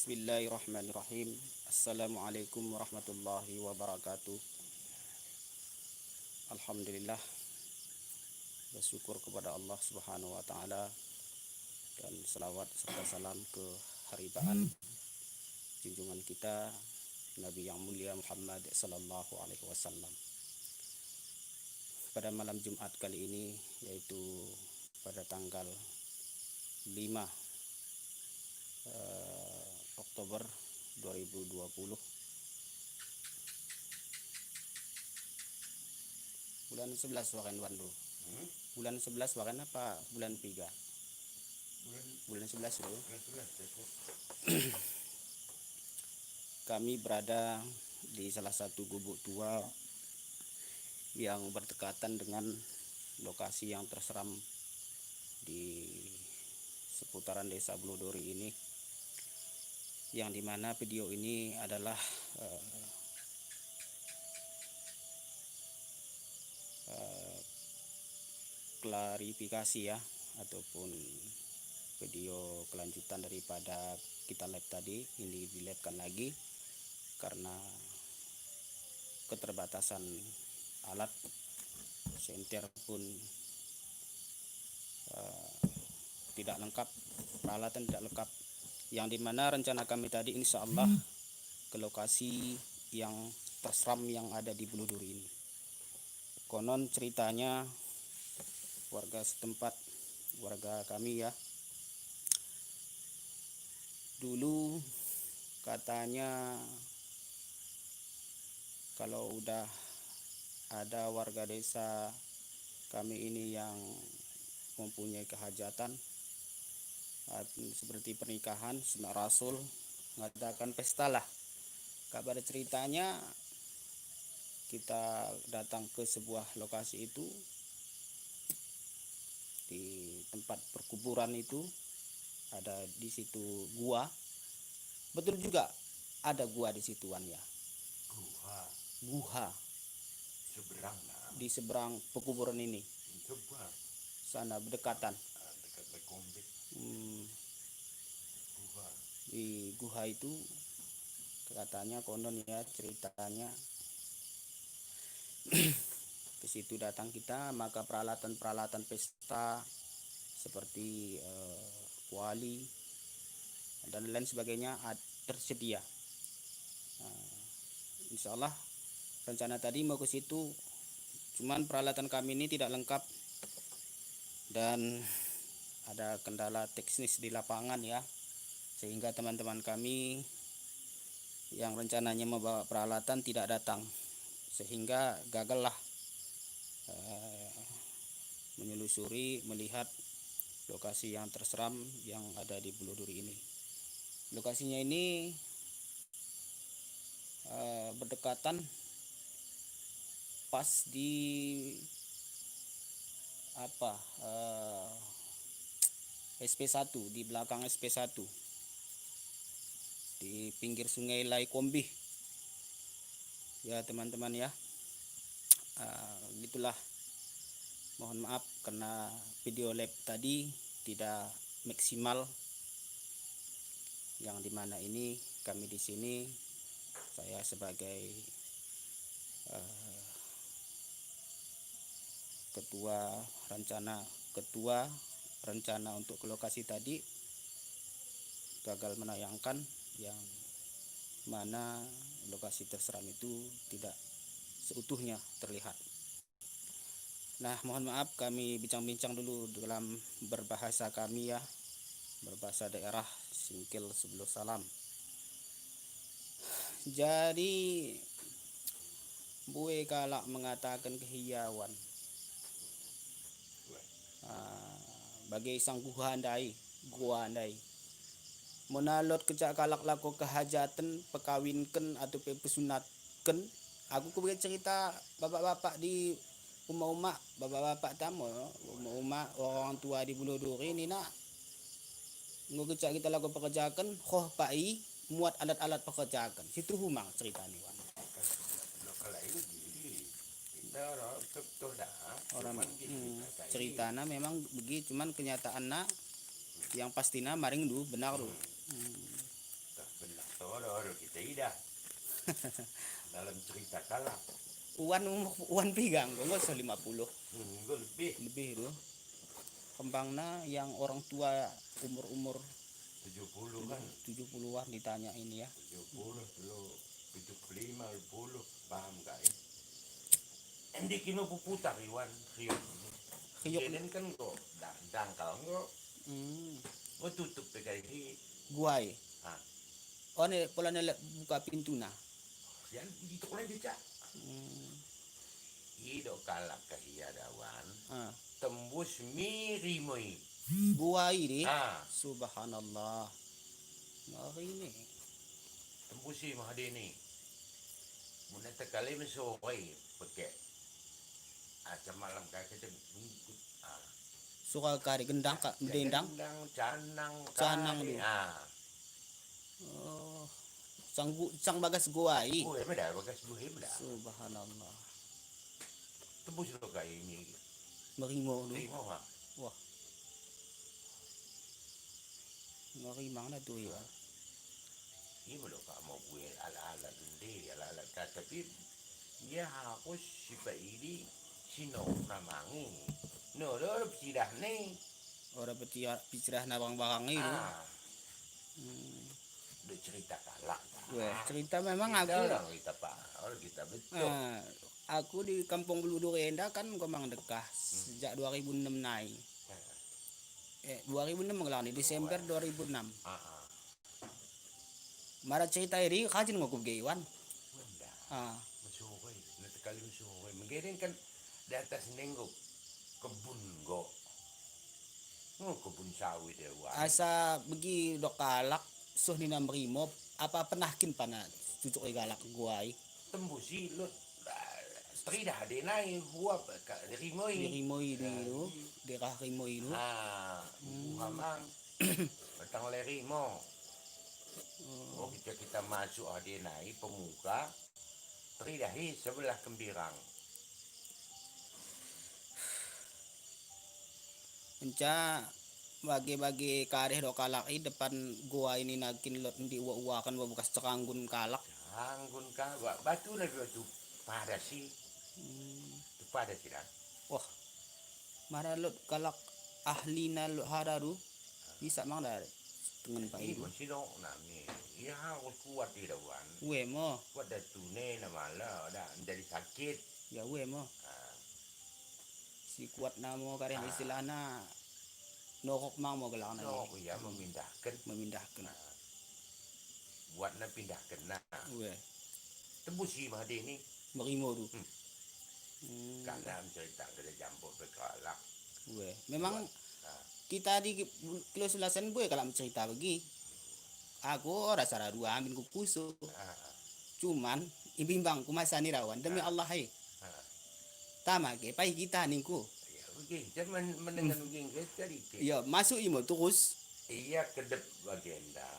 Bismillahirrahmanirrahim. Assalamualaikum warahmatullahi wabarakatuh. Alhamdulillah, bersyukur kepada Allah Subhanahu wa taala dan selawat serta salam ke haribaan junjungan kita Nabi yang mulia Muhammad sallallahu alaihi wasallam. Pada malam Jumat kali ini, yaitu pada tanggal 5 Oktober 2020, bulan 11 wakan Wandu. Bulan 11 wakan apa bulan 3? Bulan 11 itu. Kami berada di salah satu gubuk tua yang berdekatan dengan lokasi yang terseram di seputaran desa Blodori ini, yang dimana video ini adalah klarifikasi ya, ataupun video kelanjutan daripada kita live tadi. Ini di-live-kan lagi karena keterbatasan alat, senter pun tidak lengkap, peralatan tidak lengkap, yang dimana rencana kami tadi insya Allah ke lokasi yang terseram yang ada di Blodori ini. Konon ceritanya warga setempat, warga kami ya, dulu katanya kalau udah ada warga desa kami ini yang mempunyai kehajatan seperti pernikahan, sunat rasul, mengadakan pesta lah. Kabar ceritanya kita datang ke sebuah lokasi itu, di tempat perkuburan itu ada di situ gua. Betul juga ada gua di situan ya. Guha Seberang lah. di seberang perkuburan ini. Coba Sana berdekatan. dekat Lekombik. Buha. Di guha itu katanya konon ya ceritanya ke situ datang kita, maka peralatan pesta seperti kuali dan lain sebagainya tersedia. Insya Allah rencana tadi mau ke situ, cuman peralatan kami ini tidak lengkap dan ada kendala teknis di lapangan ya, sehingga teman-teman kami yang rencananya membawa peralatan tidak datang, sehingga gagallah menyelusuri, melihat lokasi yang terseram yang ada di Blodori ini. Lokasinya ini berdekatan pas di SP1, di belakang SP1, di pinggir sungai Laikombi ya teman-teman ya. Gitulah, mohon maaf karena video live tadi tidak maksimal, yang dimana ini kami di sini, saya sebagai ketua rencana untuk ke lokasi tadi gagal menayangkan, yang mana lokasi terseram itu tidak seutuhnya terlihat. Nah, mohon maaf kami bincang-bincang dulu dalam berbahasa kami ya, berbahasa daerah Singkil Sebelum Salam. Jadi Bue kalak mengatakan kehiyawan bagi sang gua andai menalot kecak kalak lako kehajatan pekawinkan atau pesunatkan. Aku kemudian cerita bapak-bapak di rumah bapak-bapak tamu, rumah orang tua di Blodori ini nak ngekecak kita laku pekerjakan khoh pai muat alat-alat pekerjakan situ humang cerita nih wan. Lokal ini kita betul dah. Orang ceritana memang begitu, cuman kenyataannya yang pastinya maring du benar du. Tidak. Dalam cerita kalak. Uan pigang kok nggak usah 50 Gue lebih lebih itu. Kembangna yang orang tua umur 70 kan. 70-an ditanya ini ya. 70 lo 75 10 paham gak ya? Endi kino puputar Iwan riok. Riok. Kenen kan kok dangkal kok. Hmm. Tutup pekai hi. Guai. Ah. Oh nih pola nela buka pintu nah. Yan dito ko lang dito. Hmm. Ido kalak kahiyadawan. Ah. Tembus mirimoy. Guai di. Ah, Subhanallah. Ngeri nih. tembusi mahadini. Muna takali masukay pakai. Sa malam kaya kita ngikut. Ah. Suka kari gendang kak dendang. Gendang, canang, Canang kari. lu. Ah. Oh. Sang bagas guai. Buhay mo dah, bagas buhay mo dah. Subhanallah. Tembus lo kayo ini. Merimo lu. Rimo ha. Wah. Ngeri mana tuh ya. Ini mo lo ka mo buhay ala-ala dundi, ala-ala ka. Tapi ya ako si Paili sino namangi. No, lo sidah ni. Orang picerah na barang-barang itu. Ah, Hmm. udah cerita kalak. Weh, cerita memang Kita aku. orang kita pak, orang kita betul. Aku di Kampung Beludur Enda kan memang dekah sejak 2006 naik. 2006 mengelang di Desember 2006. Ah, ah. Mara cerita ini kajin ngokop gaywan. Wanda, Ah, masukay. Natakali masukay. Magaling kan di atas nenggok kebun go. Kebun sawit ya wah. asa begi dok kalak suh ni namrimo apa penahkin pana cucuk galak guai. Tembusi lo strida de nai huap ka rimoi. Rimoi dulu, daerah Rimoi dulu. Ah, Muhammad. Batang lerimo. Oh, kita masuk ade nai pemuka. Tridahi sebelah Kembirang. Enca bagi-bagi kareh do kalak i depan gua ini nakin lot di uwa-uwa kan bekas ceranggun kalak. Anggun ka batu na batu pada si. Tu pada si dah. Wah, mara lot kalak ahli na lot hararu bisa mang dar tengen pa Ini itu. sino nami. Ya harus kuat di dawan. We mo, Kuat dah tune na mala dah jadi sakit. ya we mo. Ah, Si kuat namo kareh istilahna nokok mang mo galak na no, ya memindahkan. memindahkan. Buat na pindahkan na. We, Tembusi mah dia ni. merimo du. Karena cerita kada jampo bekalak. We, memang Ah, kita di kilo sulasan boy kalau cerita bagi. Aku ora sara dua amin ku kusuk. ah, Cuman ibimbang ku masa ni rawan demi Allah hai. ah. Tama ke pai kita ningku. Ya begini, jangan mendengar begini kita cerita. Ya masuk imo terus Iya kedep bagenda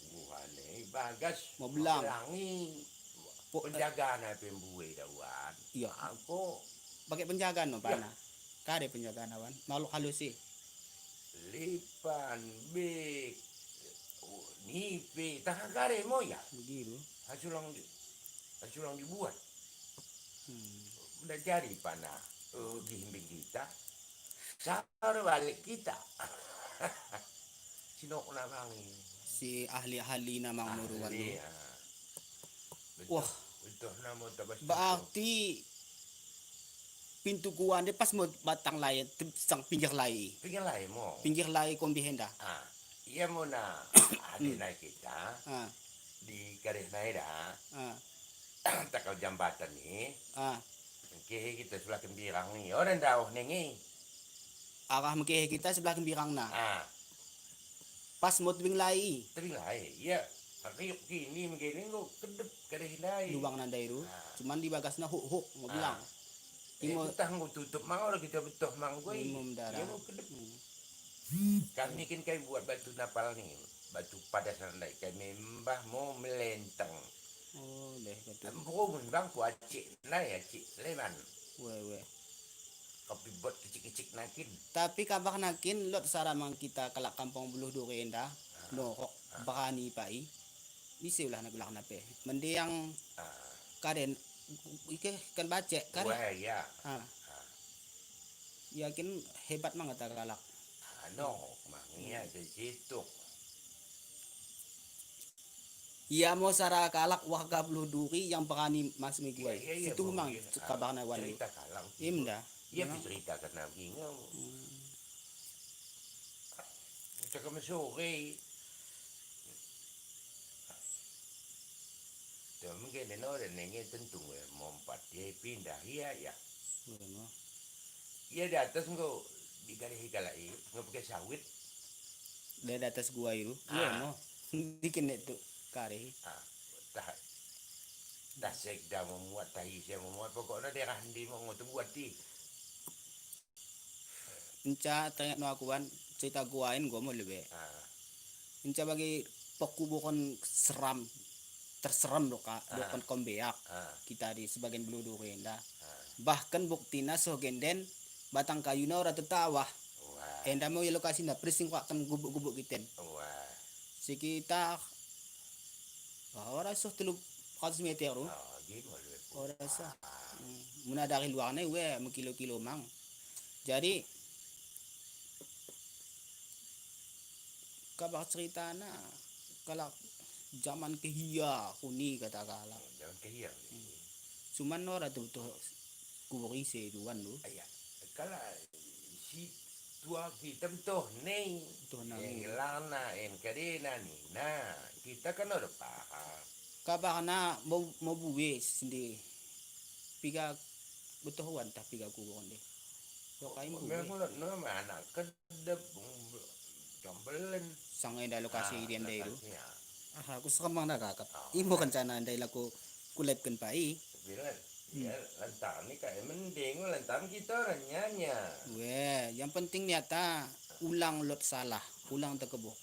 buhane bagas Mau belang. belangi Po- penjagaan apa buwe dawan. Iya. Aku pakai penjagaan no pana. Kade penjagaan awan. Makhluk halus sih. lipan bek nipe takagare mo ya Begitu. hasulang dibuat Hmm. udah jadi panah gimbing kita sabar balik kita sinok namangi Si ahli-ahli namang nuruan tu. Ahli, Wah. betul nama tabas Berarti pintu gua ni pas mau batang lai sang pinggir lai. pinggir lain mo Pinggir lai kombi henda. iya mo na ada naik kita Ah, di garis naik dah ah, takal jambatan ni ah. Oke, kita sebelah Kembirang ni. Orang dah nengi. Arah mengke kita sebelah kembirang na. Ah, Pas mau tebing lai. tapi lain. Ya, tapi kini mungkin kau kedep kadeh lain. Lubang nandai tu. Ah. Cuman di bagasna huk mau bilang. Imo Kita mau tutup mang orang kita betul mang gue. Imo mendarah. Ya, mau kedep. Kami kan kayak buat batu napal ni. Batu pada sana kayak membah mau melentang. Oh, deh betul. Empuk membang ku acik nai acik leman. We. Kopi buat kecik-kecik nakin. Tapi kabar nakin lot saramang kita kalak kampung buluh dure enda. No, bakani pai. bisa ulah nak belak nape mende yang Ah, karen ike kan bacek kare wah ya. ah Ah, yakin hebat banget galak ano, mangia sa situ. iya mau sara kalak warga Buluh Duri yang berani mas Iya, miguai iya, iya, situ memang mungkin. kabarnya wan lu Cerita kalang iya sih. menda Iya, memang cerita ka na gingaw. Tsaka masuri. Mungkin no, dan nengi tentu mompat dia pindah. Iya, ya. Bueno, Iya di atas nggak di garis kalai nggak pakai sawit. dari atas gua itu Ah, bueno bikin itu kare ah, tah tah sekda memuat tahi saya memuat pokoknya daerah di mau ngutu buat di. enca tanya no akuan cerita guain gua mau lebih Ah, enca bagi pekubukan seram terseram lo kak ah, dokon kombeak ah, kita di sebagian Buluh Duri enda ah. bahkan buktina so genden batang kayu na ora tetawah Wah, enda mau ya lokasi na prising kwa kan gubuk-gubuk kiten wah. sekitar ora so 300 meter lo Oh, gimana lu? ora sa Ah, muna dari luar na we kilo-kilo mang jadi kabar cerita na kalau zaman kehia kuni kata kala jangan kehiang. cuman ora tuh kuburi se duan lo Ayah, kalau si tua kita betul nih, tuh yang nang lana, yang kadena nih, nah kita kan udah paham. kabar na mau buwe sindi piga betul wan tak piga kubur deh lo kain buwe Memang nama anak kedep jambelen. sang enda lokasi Ah, iden deh itu lokasinya. aku sekamang na kakap Oh, imo rencana andai laku kulepkan pai bilang ya lantaran nih kayak mending lantaran kita orang nyanya. we yang penting nyata ulang lot salah ulang tekebuk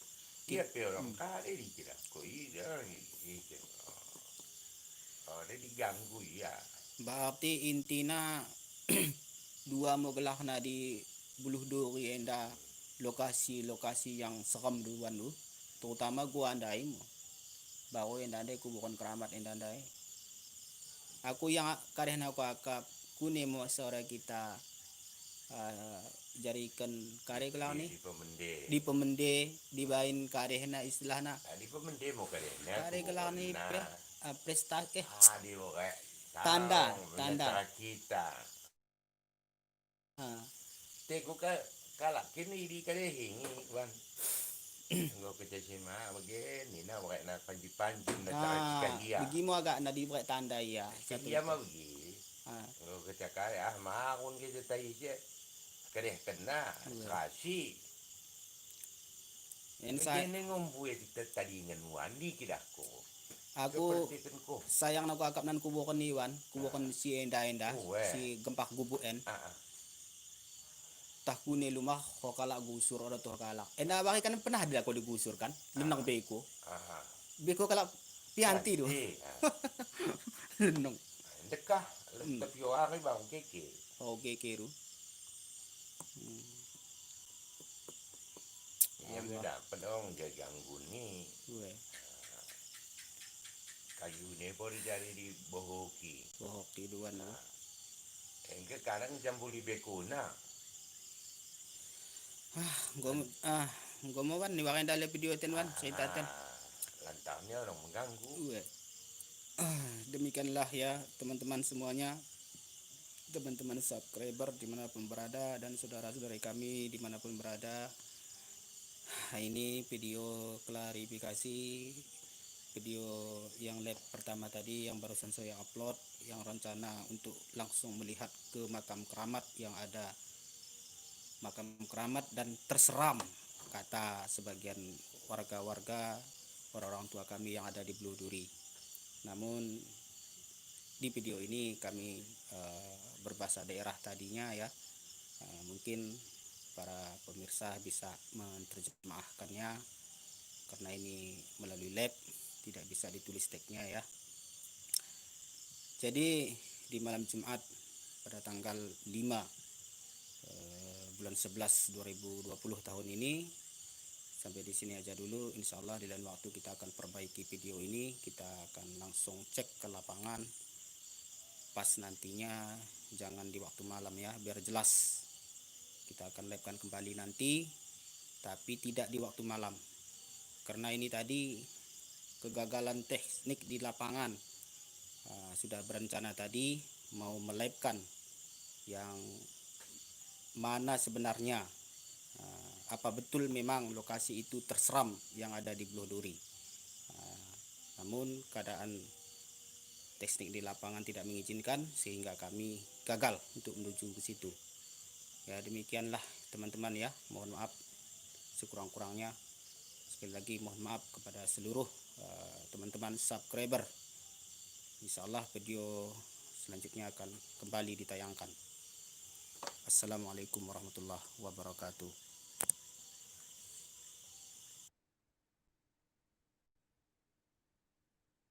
Iya orang kali dikira kok iya orang ini. Oh, dia diganggu ya. berarti intina dua mau gelah na di Buluh Duri enda lokasi-lokasi yang serem duluan lu terutama gua andai mo baru enda andai kuburan keramat enda andai aku yang kadeh aku akap kune mo seorang kita uh, jarikan kare kelau ni Di pemende. di pemende di bain kare na istilahna Di pemende mau kalian ya. kare kelau ni prestasi Di orang tanda menyasar kita. uh, Teko kalak kini di kalehingi wan. Nggak kerja sima begini nah pakai na panji-panji na cika dia. begi mo agak na di tanda ya Cika dia mah begini. ah Nggak kerja kaya mahun kita tahu sih. Kadeh kena kasih. Begini ngombuye kita tadi dengan wani kidako. aku Seperti tenko. sayang na ko akap nan kubukan iwan kubukan si enda si gempak gubuen tahkune lumah ko kala gusur ora to kala enda baki kan pernah ada ko digusur kan lenong beko Aha. beko kala pianti do lenong Dekah tapi orang bang keke. oke keru Yang dapat dong dia ganggu nih. gue Kayu ni boleh jadi di bohoki. bohok di duan lo Engke kadang jambuli bekuna. gue mau wan ni wakan dalam video ten wan cerita ten Lantarnya orang mengganggu. gue demikianlah ya teman-teman semuanya teman-teman subscriber dimanapun berada dan saudara-saudari kami dimanapun berada. Ini video klarifikasi video yang live pertama tadi yang barusan saya upload yang rencana untuk langsung melihat ke makam keramat yang ada makam keramat dan terseram kata sebagian warga-warga orang tua kami yang ada di Buluh Duri. Namun di video ini kami berbahasa daerah tadinya ya, mungkin para pemirsa bisa menerjemahkannya karena ini melalui lab tidak bisa ditulis teksnya ya. Jadi di malam Jumat pada tanggal 5 bulan 11 2020 tahun ini Sampai di sini aja dulu. Insya Allah di lain waktu kita akan perbaiki video ini. Kita akan langsung cek ke lapangan. Pas nantinya, jangan di waktu malam ya, biar jelas. Kita akan live-kan kembali nanti, tapi tidak di waktu malam. Karena ini tadi kegagalan teknik di lapangan. Sudah berencana tadi mau melive-kan yang mana sebenarnya, apa betul memang lokasi itu terseram yang ada di Bluhduri. Namun keadaan teknik di lapangan tidak mengizinkan sehingga kami gagal untuk menuju ke situ. Ya demikianlah teman-teman ya, mohon maaf sekurang-kurangnya. Sekali lagi mohon maaf kepada seluruh teman-teman subscriber. Insya Allah video selanjutnya akan kembali ditayangkan. Assalamualaikum warahmatullahi wabarakatuh.